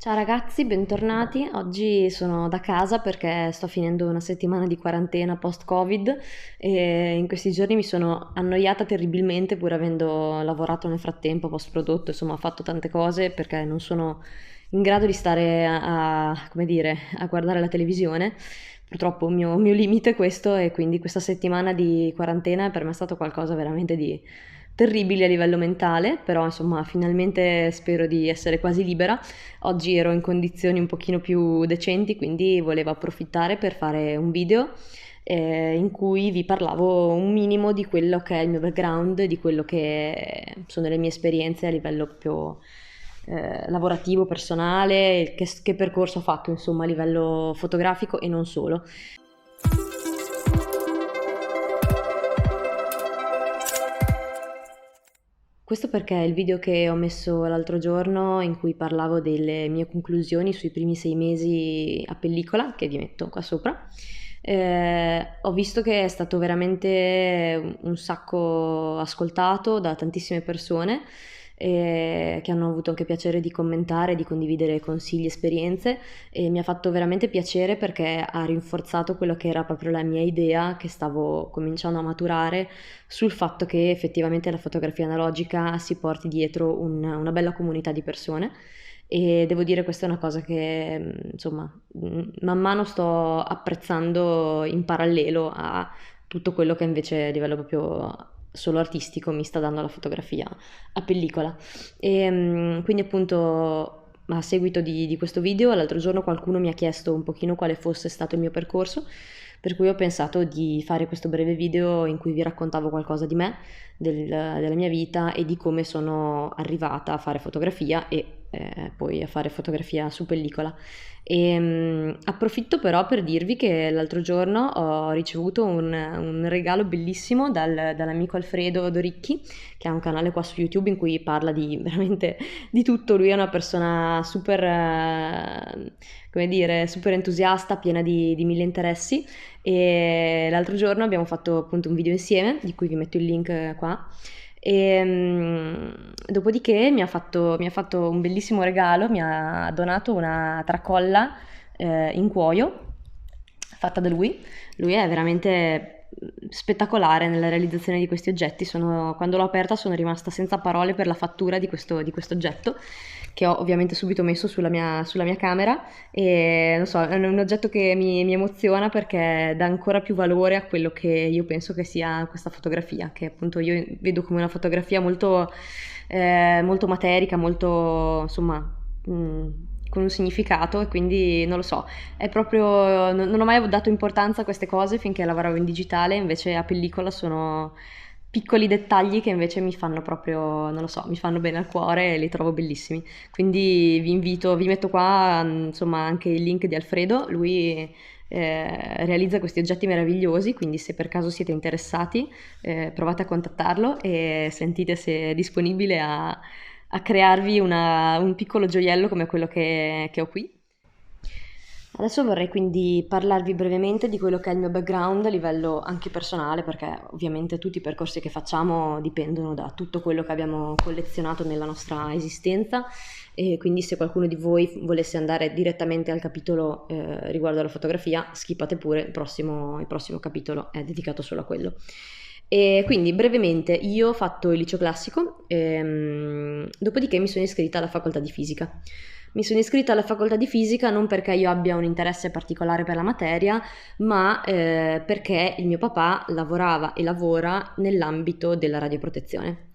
Ciao ragazzi, bentornati. Oggi sono da casa perché sto finendo una settimana di quarantena post-Covid e in questi giorni mi sono annoiata terribilmente pur avendo lavorato nel frattempo, post-prodotto, insomma ho fatto tante cose perché non sono in grado di stare come dire, a guardare la televisione. Purtroppo un mio limite è questo e quindi questa settimana di quarantena per me è stato qualcosa veramente di terribile a livello mentale, però insomma finalmente spero di essere quasi libera. Oggi ero in condizioni un pochino più decenti, quindi volevo approfittare per fare un video in cui vi parlavo un minimo di quello che è il mio background, di quello che sono le mie esperienze a livello proprio lavorativo, personale, che percorso ho fatto insomma a livello fotografico e non solo. Questo perché il video che ho messo l'altro giorno in cui parlavo delle mie conclusioni sui primi 6 mesi a pellicola, che vi metto qua sopra, ho visto che è stato veramente un sacco ascoltato da tantissime persone che hanno avuto anche piacere di commentare, di condividere consigli, esperienze e mi ha fatto veramente piacere perché ha rinforzato quello che era proprio la mia idea che stavo cominciando a maturare sul fatto che effettivamente la fotografia analogica si porti dietro una bella comunità di persone e devo dire questa è una cosa che insomma man mano sto apprezzando in parallelo a tutto quello che invece a livello proprio solo artistico mi sta dando la fotografia a pellicola e quindi appunto a seguito di questo video l'altro giorno qualcuno mi ha chiesto un pochino quale fosse stato il mio percorso, per cui ho pensato di fare questo breve video in cui vi raccontavo qualcosa di me, della mia vita e di come sono arrivata a fare fotografia e poi a fare fotografia su pellicola. E, approfitto però per dirvi che l'altro giorno ho ricevuto un regalo bellissimo dall'amico Alfredo Doricchi, che ha un canale qua su YouTube in cui parla di veramente di tutto. Lui è una persona super, come dire, super entusiasta, piena di mille interessi e l'altro giorno abbiamo fatto appunto un video insieme, di cui vi metto il link qua. E dopodiché mi ha fatto un bellissimo regalo, mi ha donato una tracolla in cuoio fatta da lui. Lui è veramente spettacolare nella realizzazione di questi oggetti. Quando l'ho aperta sono rimasta senza parole per la fattura di questo oggetto, che ho ovviamente subito messo sulla mia camera e non so, è un oggetto che mi emoziona perché dà ancora più valore a quello che io penso che sia questa fotografia, che appunto io vedo come una fotografia molto, molto materica, molto insomma con un significato e quindi non lo so, è proprio, non ho mai dato importanza a queste cose finché lavoravo in digitale, invece a pellicola sono piccoli dettagli che invece mi fanno proprio, non lo so, mi fanno bene al cuore e li trovo bellissimi. Quindi vi invito, vi metto qua insomma anche il link di Alfredo, lui realizza questi oggetti meravigliosi, quindi se per caso siete interessati provate a contattarlo e sentite se è disponibile a crearvi un piccolo gioiello come quello che ho qui. Adesso vorrei quindi parlarvi brevemente di quello che è il mio background a livello anche personale, perché ovviamente tutti i percorsi che facciamo dipendono da tutto quello che abbiamo collezionato nella nostra esistenza e quindi se qualcuno di voi volesse andare direttamente al capitolo riguardo alla fotografia, skippate pure, il prossimo capitolo è dedicato solo a quello. E quindi brevemente io ho fatto il liceo classico, dopodiché mi sono iscritta alla facoltà di fisica. Mi sono iscritta alla facoltà di fisica non perché io abbia un interesse particolare per la materia, ma perché il mio papà lavorava e lavora nell'ambito della radioprotezione.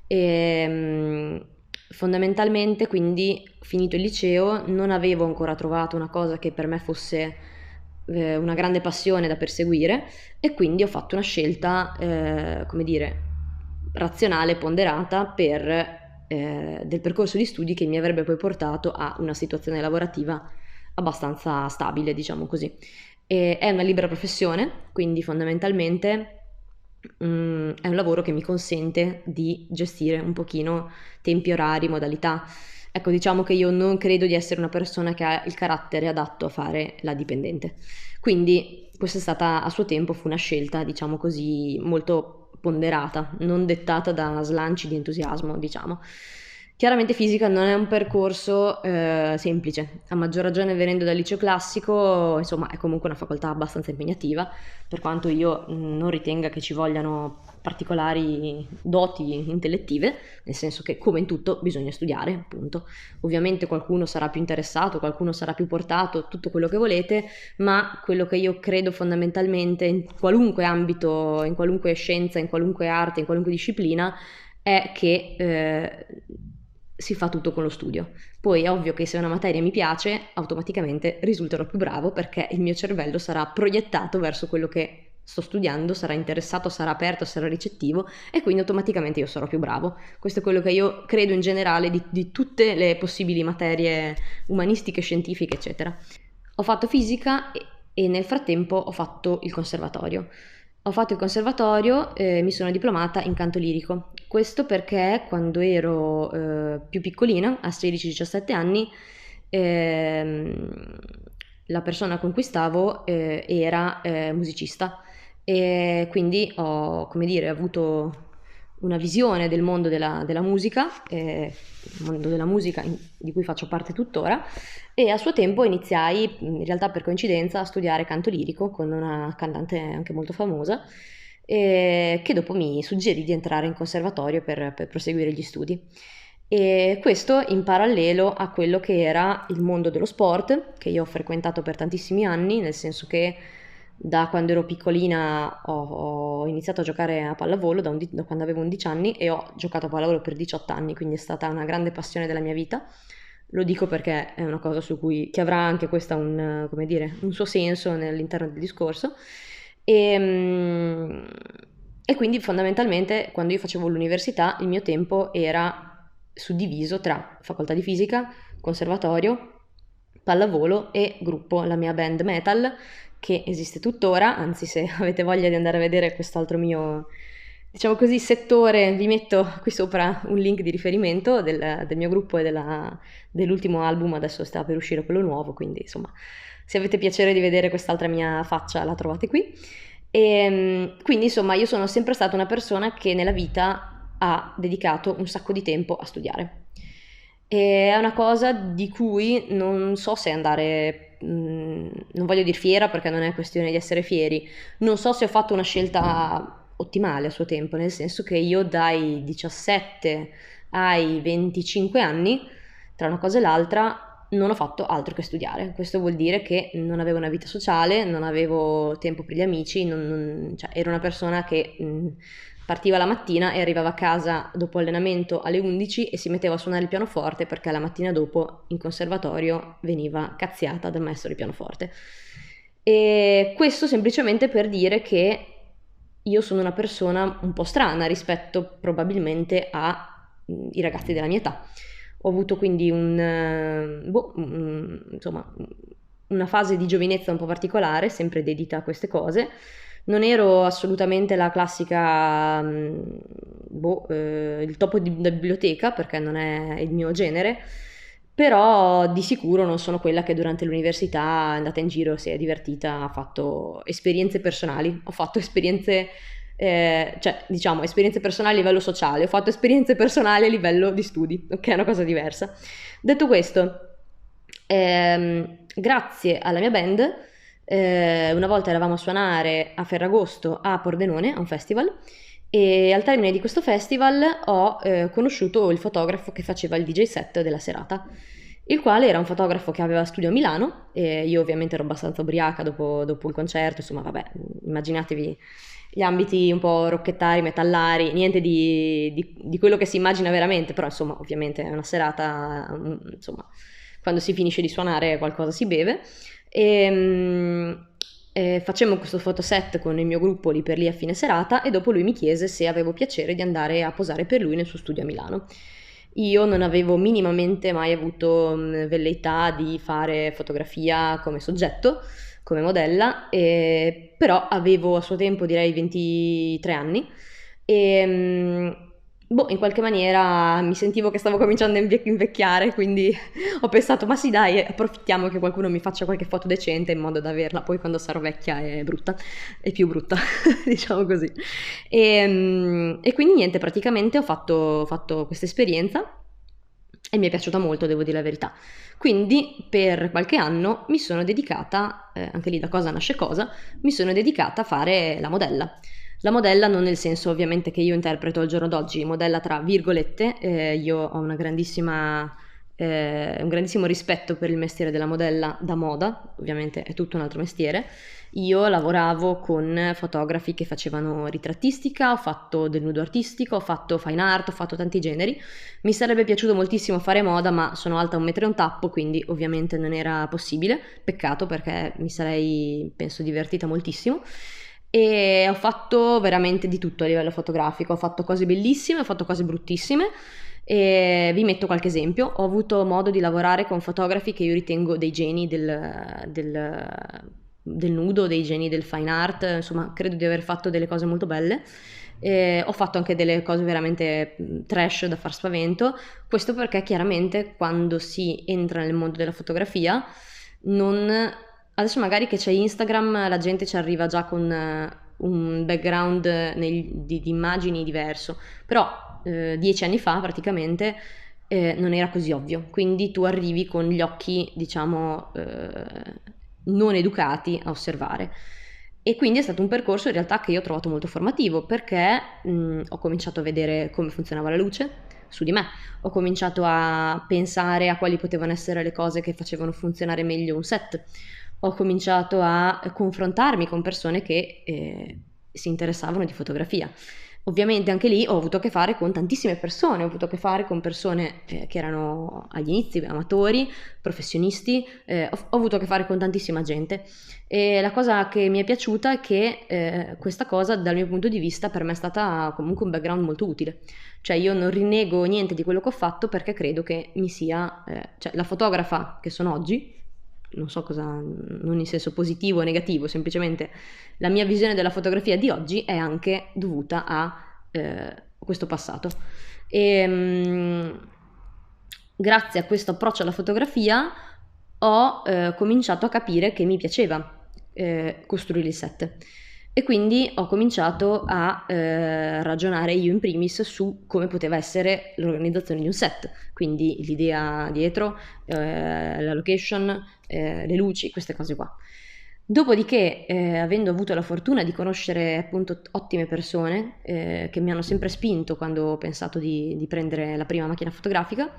E, fondamentalmente, quindi, finito il liceo, non avevo ancora trovato una cosa che per me fosse una grande passione da perseguire e quindi ho fatto una scelta, come dire, razionale, ponderata del percorso di studi che mi avrebbe poi portato a una situazione lavorativa abbastanza stabile, diciamo così. E è una libera professione, quindi fondamentalmente è un lavoro che mi consente di gestire un pochino tempi, orari, modalità. Ecco, diciamo che io non credo di essere una persona che ha il carattere adatto a fare la dipendente. Quindi questa è stata a suo tempo, fu una scelta, diciamo così, molto ponderata, non dettata da slanci di entusiasmo, diciamo. Chiaramente fisica non è un percorso semplice, a maggior ragione venendo dal liceo classico, insomma è comunque una facoltà abbastanza impegnativa, per quanto io non ritenga che ci vogliano particolari doti intellettive, nel senso che come in tutto bisogna studiare, appunto. Ovviamente qualcuno sarà più interessato, qualcuno sarà più portato, tutto quello che volete, ma quello che io credo fondamentalmente in qualunque ambito, in qualunque scienza, in qualunque arte, in qualunque disciplina, è che si fa tutto con lo studio. Poi è ovvio che se una materia mi piace, automaticamente risulterò più bravo perché il mio cervello sarà proiettato verso quello che sto studiando, sarà interessato, sarà aperto, sarà ricettivo e quindi automaticamente io sarò più bravo. Questo è quello che io credo in generale di tutte le possibili materie umanistiche, scientifiche, eccetera. Ho fatto fisica e nel frattempo ho fatto il conservatorio. Ho fatto il conservatorio e mi sono diplomata in canto lirico. Questo perché quando ero più piccolina, a 16-17 anni, ehm, la persona con cui stavo era musicista e quindi ho, come dire, avuto una visione del mondo della musica, il mondo della musica di cui faccio parte tuttora, e a suo tempo iniziai, in realtà per coincidenza, a studiare canto lirico con una cantante anche molto famosa, che dopo mi suggerì di entrare in conservatorio per proseguire gli studi. E questo in parallelo a quello che era il mondo dello sport, che io ho frequentato per tantissimi anni, nel senso che da quando ero piccolina ho iniziato a giocare a pallavolo da quando avevo 11 anni e ho giocato a pallavolo per 18 anni, quindi è stata una grande passione della mia vita. Lo dico perché è una cosa su cui, che avrà anche questa come dire, un suo senso all'interno del discorso. E, e quindi fondamentalmente quando io facevo l'università il mio tempo era suddiviso tra facoltà di fisica, conservatorio, pallavolo e gruppo, la mia band metal, che esiste tuttora, anzi se avete voglia di andare a vedere quest'altro mio, diciamo così, settore, vi metto qui sopra un link di riferimento del mio gruppo e dell'ultimo album, adesso sta per uscire quello nuovo, quindi insomma se avete piacere di vedere quest'altra mia faccia la trovate qui. E quindi insomma io sono sempre stata una persona che nella vita ha dedicato un sacco di tempo a studiare. E è una cosa di cui non so se andare, non voglio dire fiera perché non è questione di essere fieri, non so se ho fatto una scelta ottimale a suo tempo, nel senso che io dai 17 ai 25 anni, tra una cosa e l'altra, non ho fatto altro che studiare. Questo vuol dire che non avevo una vita sociale, non avevo tempo per gli amici, cioè, ero una persona che partiva la mattina e arrivava a casa dopo allenamento alle 11 e si metteva a suonare il pianoforte perché la mattina dopo in conservatorio veniva cazziata dal maestro di pianoforte. E questo semplicemente per dire che io sono una persona un po' strana rispetto probabilmente ai ragazzi della mia età. Ho avuto quindi insomma, una fase di giovinezza un po' particolare, sempre dedita a queste cose. Non ero assolutamente la classica, il topo da biblioteca, perché non è il mio genere, però di sicuro non sono quella che durante l'università è andata in giro, si è divertita, ha fatto esperienze personali, ho fatto esperienze, cioè diciamo esperienze personali a livello sociale, ho fatto esperienze personali a livello di studi, ok, è una cosa diversa. Detto questo, grazie alla mia band, una volta eravamo a suonare a Ferragosto a Pordenone, a un festival, e al termine di questo festival ho conosciuto il fotografo che faceva il DJ set della serata, il quale era un fotografo che aveva studio a Milano, e io ovviamente ero abbastanza ubriaca dopo il concerto, insomma vabbè, immaginatevi gli ambiti un po' rocchettari, metallari, niente di quello che si immagina veramente, però insomma ovviamente è una serata, insomma quando si finisce di suonare qualcosa si beve. Facemmo questo fotoset con il mio gruppo lì per lì a fine serata e dopo lui mi chiese se avevo piacere di andare a posare per lui nel suo studio a Milano. Io non avevo minimamente mai avuto velleità di fare fotografia come soggetto, come modella, però avevo a suo tempo direi 23 anni e in qualche maniera mi sentivo che stavo cominciando a invecchiare, quindi ho pensato, ma sì dai, approfittiamo che qualcuno mi faccia qualche foto decente in modo da averla poi quando sarò vecchia è brutta, è più brutta, diciamo così. E quindi niente, praticamente ho fatto questa esperienza e mi è piaciuta molto, devo dire la verità. Quindi per qualche anno mi sono dedicata, anche lì da cosa nasce cosa, mi sono dedicata a fare la modella. La modella non nel senso ovviamente che io interpreto al giorno d'oggi, modella tra virgolette, io ho una un grandissimo rispetto per il mestiere della modella da moda, ovviamente è tutto un altro mestiere. Io lavoravo con fotografi che facevano ritrattistica, ho fatto del nudo artistico, ho fatto fine art, ho fatto tanti generi. Mi sarebbe piaciuto moltissimo fare moda, ma sono alta 1 metro e un tappo, quindi ovviamente non era possibile. Peccato perché mi sarei, penso, divertita moltissimo. E ho fatto veramente di tutto a livello fotografico, ho fatto cose bellissime, ho fatto cose bruttissime. E vi metto qualche esempio. Ho avuto modo di lavorare con fotografi che io ritengo dei geni del nudo, dei geni del fine art, insomma credo di aver fatto delle cose molto belle. Ho fatto anche delle cose veramente trash da far spavento, questo perché chiaramente quando si entra nel mondo della fotografia non... Adesso magari che c'è Instagram la gente ci arriva già con un background di immagini diverso, però 10 anni fa praticamente non era così ovvio, quindi tu arrivi con gli occhi, diciamo, non educati a osservare. E quindi è stato un percorso in realtà che io ho trovato molto formativo perché ho cominciato a vedere come funzionava la luce su di me, ho cominciato a pensare a quali potevano essere le cose che facevano funzionare meglio un set, ho cominciato a confrontarmi con persone che si interessavano di fotografia. Ovviamente anche lì ho avuto a che fare con tantissime persone, ho avuto a che fare con persone che erano agli inizi, amatori, professionisti, ho avuto a che fare con tantissima gente e la cosa che mi è piaciuta è che questa cosa dal mio punto di vista per me è stata comunque un background molto utile, cioè io non rinnego niente di quello che ho fatto perché credo che mi sia, cioè la fotografa che sono oggi, non so cosa, non in senso positivo o negativo, semplicemente la mia visione della fotografia di oggi è anche dovuta a questo passato. E grazie a questo approccio alla fotografia ho cominciato a capire che mi piaceva costruire il set. E quindi ho cominciato a ragionare io in primis su come poteva essere l'organizzazione di un set, quindi l'idea dietro, la location, le luci, queste cose qua. Dopodiché, avendo avuto la fortuna di conoscere appunto ottime persone che mi hanno sempre spinto quando ho pensato di prendere la prima macchina fotografica,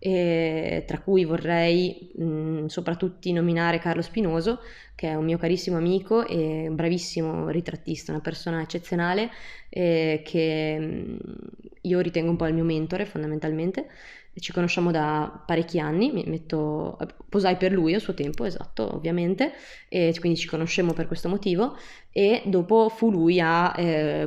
tra cui vorrei soprattutto nominare Carlo Spinoso, che è un mio carissimo amico e un bravissimo ritrattista, una persona eccezionale che io ritengo un po' il mio mentore fondamentalmente. Ci conosciamo da parecchi anni, posai per lui a suo tempo, esatto, ovviamente, e quindi ci conoscemmo per questo motivo e dopo fu lui a,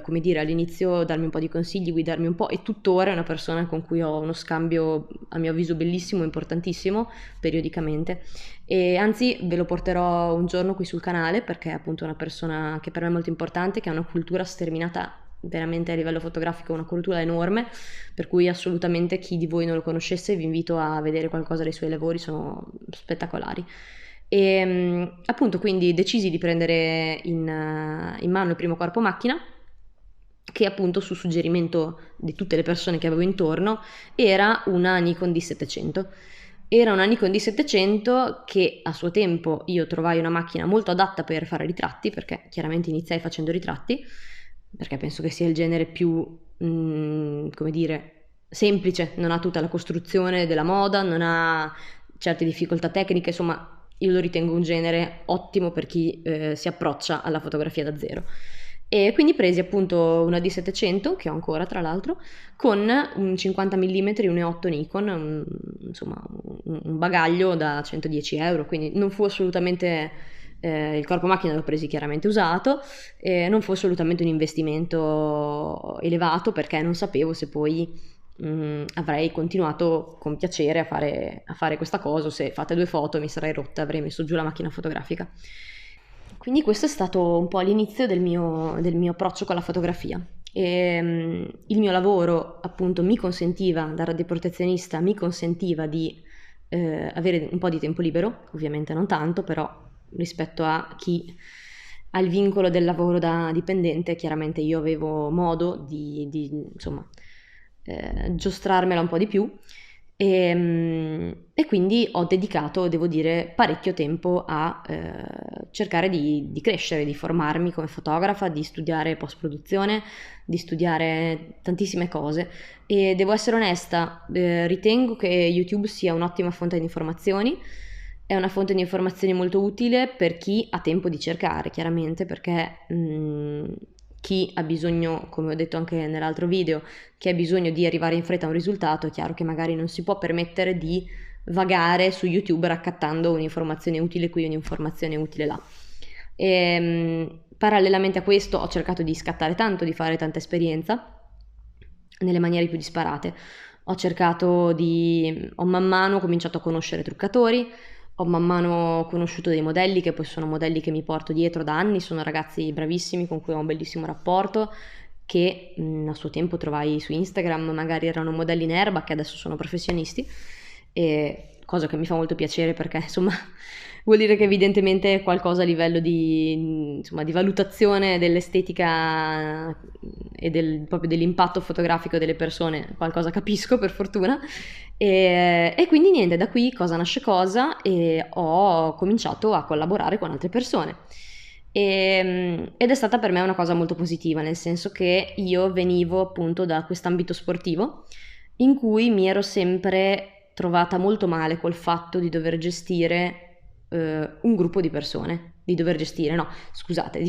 come dire, all'inizio darmi un po' di consigli, guidarmi un po' e tuttora è una persona con cui ho uno scambio a mio avviso bellissimo, importantissimo, periodicamente. E anzi ve lo porterò un giorno qui sul canale perché è appunto una persona che per me è molto importante, che ha una cultura sterminata veramente a livello fotografico, una cultura enorme, per cui assolutamente chi di voi non lo conoscesse vi invito a vedere qualcosa dei suoi lavori, sono spettacolari. E appunto quindi decisi di prendere in mano il primo corpo macchina, che appunto su suggerimento di tutte le persone che avevo intorno era una Nikon D700. Era una Nikon D700 che a suo tempo io trovai una macchina molto adatta per fare ritratti, perché chiaramente iniziai facendo ritratti, perché penso che sia il genere più, come dire, semplice, non ha tutta la costruzione della moda, non ha certe difficoltà tecniche, insomma io lo ritengo un genere ottimo per chi si approccia alla fotografia da zero. E quindi presi appunto una D700, che ho ancora tra l'altro, con un 50 mm 1.8 Nikon, insomma un bagaglio da 110 euro, quindi non fu assolutamente, il corpo macchina l'ho presi chiaramente usato, non fu assolutamente un investimento elevato perché non sapevo se poi avrei continuato con piacere a fare questa cosa, o se fatte 2 foto mi sarei rotta, avrei messo giù la macchina fotografica. Quindi questo è stato un po' l'inizio del mio approccio con la fotografia. Il mio lavoro appunto mi consentiva, da radioprotezionista, mi consentiva di avere un po' di tempo libero, ovviamente non tanto, però rispetto a chi ha il vincolo del lavoro da dipendente, chiaramente io avevo modo di insomma, giostrarmela un po' di più. E quindi ho dedicato, devo dire, parecchio tempo a cercare di crescere, di formarmi come fotografa, di studiare post-produzione, di studiare tantissime cose. E devo essere onesta, ritengo che YouTube sia un'ottima fonte di informazioni, è una fonte di informazioni molto utile per chi ha tempo di cercare, chiaramente, perché chi ha bisogno, come ho detto anche nell'altro video, chi ha bisogno di arrivare in fretta a un risultato, è chiaro che magari non si può permettere di vagare su YouTube raccattando un'informazione utile qui e un'informazione utile là. Parallelamente a questo ho cercato di scattare tanto, di fare tanta esperienza nelle maniere più disparate. Ho man mano cominciato a conoscere truccatori, ho man mano conosciuto dei modelli che poi sono modelli che mi porto dietro da anni, sono ragazzi bravissimi con cui ho un bellissimo rapporto, che a suo tempo trovai su Instagram, magari erano modelli in erba che adesso sono professionisti, e cosa che mi fa molto piacere perché insomma vuol dire che evidentemente qualcosa a livello insomma, di valutazione dell'estetica e proprio dell'impatto fotografico delle persone, qualcosa capisco per fortuna. E quindi niente, da qui cosa nasce cosa, e ho cominciato a collaborare con altre persone. Ed è stata per me una cosa molto positiva, nel senso che io venivo appunto da quest'ambito sportivo in cui mi ero sempre trovata molto male col fatto di dover gestire un gruppo di persone, di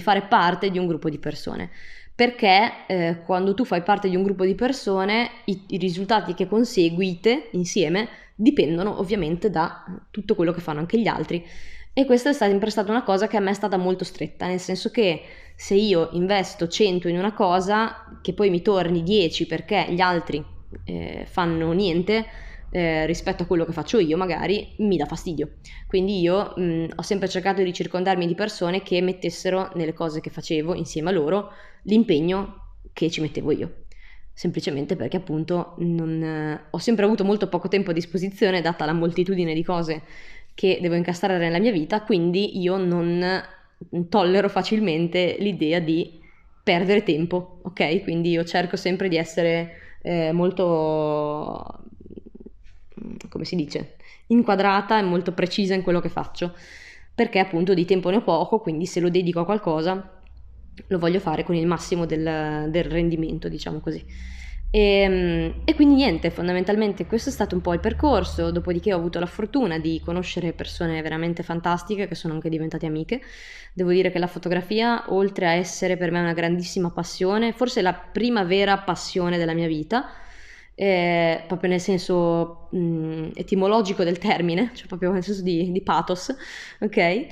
fare parte di un gruppo di persone, perché quando tu fai parte di un gruppo di persone i risultati che conseguite insieme dipendono ovviamente da tutto quello che fanno anche gli altri, e questa è sempre stata una cosa che a me è stata molto stretta, nel senso che se io investo 100 in una cosa che poi mi torni 10 perché gli altri fanno niente rispetto a quello che faccio io, magari mi dà fastidio. Quindi io ho sempre cercato di circondarmi di persone che mettessero nelle cose che facevo insieme a loro l'impegno che ci mettevo io, semplicemente perché appunto ho sempre avuto molto poco tempo a disposizione data la moltitudine di cose che devo incastrare nella mia vita, quindi io non tollero facilmente l'idea di perdere tempo, ok? Quindi io cerco sempre di essere molto, come si dice, inquadrata e molto precisa in quello che faccio, perché appunto di tempo ne ho poco, quindi se lo dedico a qualcosa lo voglio fare con il massimo del rendimento, diciamo così. E quindi niente, fondamentalmente questo è stato un po' il percorso, dopodiché ho avuto la fortuna di conoscere persone veramente fantastiche che sono anche diventate amiche. Devo dire che la fotografia, oltre a essere per me una grandissima passione, forse la prima vera passione della mia vita, proprio nel senso etimologico del termine, cioè proprio nel senso di pathos, ok?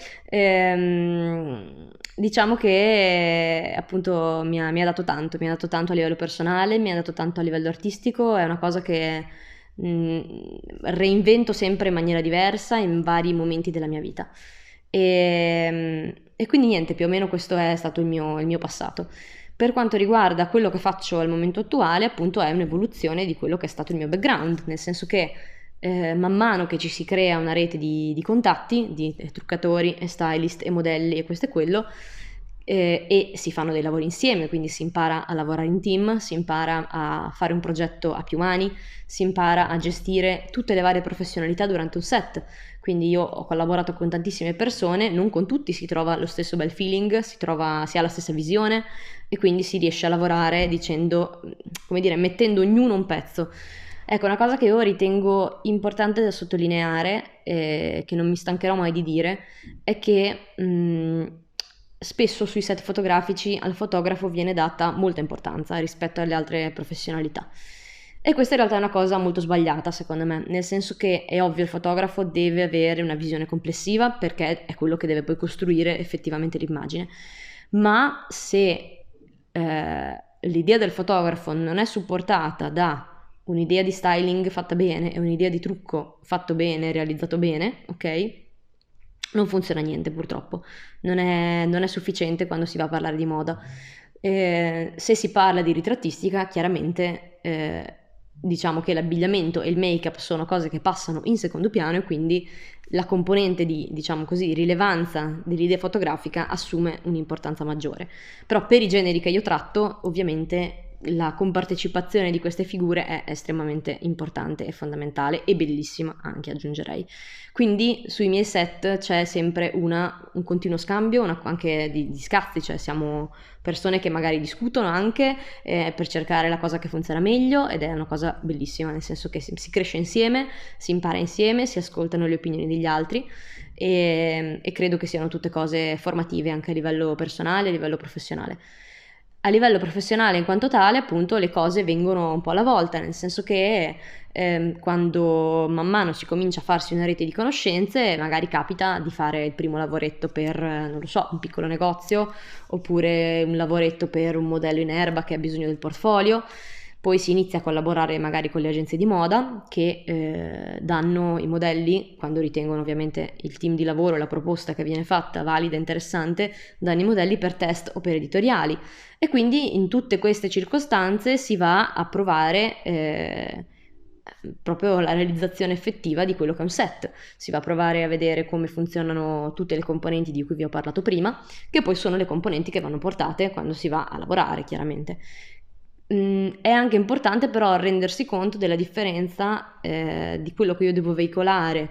Diciamo che appunto mi ha dato tanto, mi ha dato tanto a livello personale, mi ha dato tanto a livello artistico, è una cosa che reinvento sempre in maniera diversa in vari momenti della mia vita. E quindi niente, più o meno questo è stato il mio passato. Per quanto riguarda quello che faccio al momento attuale, appunto è un'evoluzione di quello che è stato il mio background, nel senso che man mano che ci si crea una rete di contatti, di truccatori e stylist e modelli e questo e quello, e si fanno dei lavori insieme, quindi si impara a lavorare in team, si impara a fare un progetto a più mani, si impara a gestire tutte le varie professionalità durante un set. Quindi io ho collaborato con tantissime persone, non con tutti si trova lo stesso bel feeling, si ha la stessa visione, e quindi si riesce a lavorare dicendo, come dire, mettendo ognuno un pezzo. Ecco, una cosa che io ritengo importante da sottolineare, che non mi stancherò mai di dire, è che spesso sui set fotografici al fotografo viene data molta importanza rispetto alle altre professionalità. E questa in realtà è una cosa molto sbagliata secondo me, nel senso che è ovvio il fotografo deve avere una visione complessiva perché è quello che deve poi costruire effettivamente l'immagine, ma se l'idea del fotografo non è supportata da un'idea di styling fatta bene e un'idea di trucco fatto bene, realizzato bene, ok? Non funziona niente purtroppo, non è sufficiente quando si va a parlare di moda. Se si parla di ritrattistica, chiaramente diciamo che l'abbigliamento e il make-up sono cose che passano in secondo piano, e quindi la componente di, diciamo così, rilevanza dell'idea fotografica assume un'importanza maggiore. Però per i generi che io tratto, ovviamente la compartecipazione di queste figure è estremamente importante e fondamentale e bellissima anche, aggiungerei. Quindi sui miei set c'è sempre un continuo scambio, anche di scazzi, cioè siamo persone che magari discutono anche per cercare la cosa che funziona meglio, ed è una cosa bellissima, nel senso che si cresce insieme, si impara insieme, si ascoltano le opinioni degli altri, e credo che siano tutte cose formative anche a livello personale, a livello professionale. A livello professionale in quanto tale, appunto, le cose vengono un po' alla volta, nel senso che quando man mano si comincia a farsi una rete di conoscenze, magari capita di fare il primo lavoretto per, non lo so, un piccolo negozio, oppure un lavoretto per un modello in erba che ha bisogno del portfolio. Poi si inizia a collaborare magari con le agenzie di moda che danno i modelli, quando ritengono ovviamente il team di lavoro, la proposta che viene fatta valida e interessante, danno i modelli per test o per editoriali. E quindi in tutte queste circostanze si va a provare proprio la realizzazione effettiva di quello che è un set. Si va a provare a vedere come funzionano tutte le componenti di cui vi ho parlato prima, che poi sono le componenti che vanno portate quando si va a lavorare, chiaramente. È anche importante però rendersi conto della differenza di quello che io devo veicolare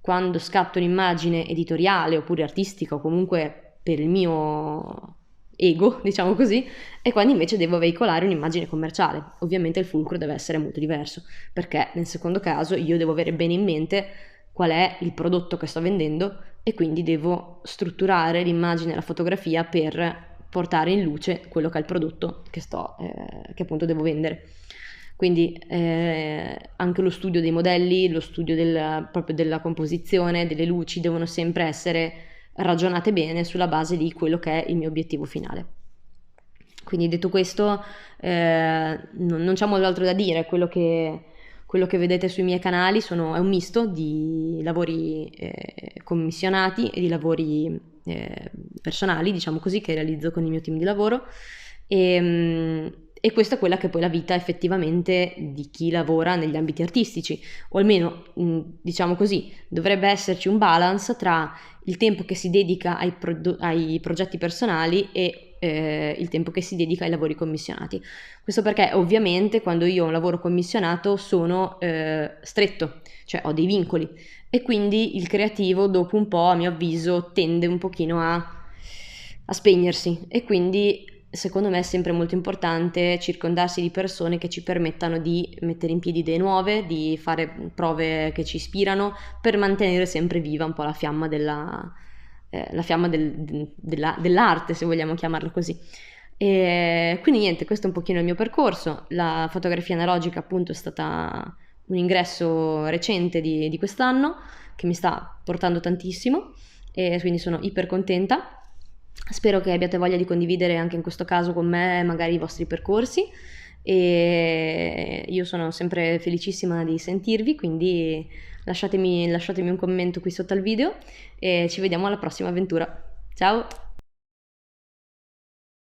quando scatto un'immagine editoriale oppure artistica, o comunque per il mio ego, diciamo così, e quando invece devo veicolare un'immagine commerciale. Ovviamente il fulcro deve essere molto diverso, perché nel secondo caso io devo avere bene in mente qual è il prodotto che sto vendendo, e quindi devo strutturare l'immagine e la fotografia per portare in luce quello che è il prodotto che appunto devo vendere. Quindi anche lo studio dei modelli, lo studio proprio della composizione, delle luci, devono sempre essere ragionate bene sulla base di quello che è il mio obiettivo finale. Quindi, detto questo, non c'è molto altro da dire. Quello che vedete sui miei canali è un misto di lavori commissionati e di lavori personali, diciamo così, che realizzo con il mio team di lavoro, e questa è quella che è poi la vita effettivamente di chi lavora negli ambiti artistici, o almeno, diciamo così, dovrebbe esserci un balance tra il tempo che si dedica ai progetti personali e il tempo che si dedica ai lavori commissionati. Questo perché ovviamente quando io ho un lavoro commissionato sono stretto, cioè ho dei vincoli, e quindi il creativo dopo un po', a mio avviso, tende un pochino a spegnersi, e quindi secondo me è sempre molto importante circondarsi di persone che ci permettano di mettere in piedi idee nuove, di fare prove che ci ispirano, per mantenere sempre viva un po' la fiamma dell'arte, se vogliamo chiamarla così. E quindi niente, questo è un pochino il mio percorso. La fotografia analogica appunto è stata un ingresso recente di quest'anno, che mi sta portando tantissimo, e quindi sono iper contenta. Spero che abbiate voglia di condividere anche in questo caso con me magari i vostri percorsi, e io sono sempre felicissima di sentirvi, quindi lasciatemi un commento qui sotto al video, e ci vediamo alla prossima avventura. Ciao!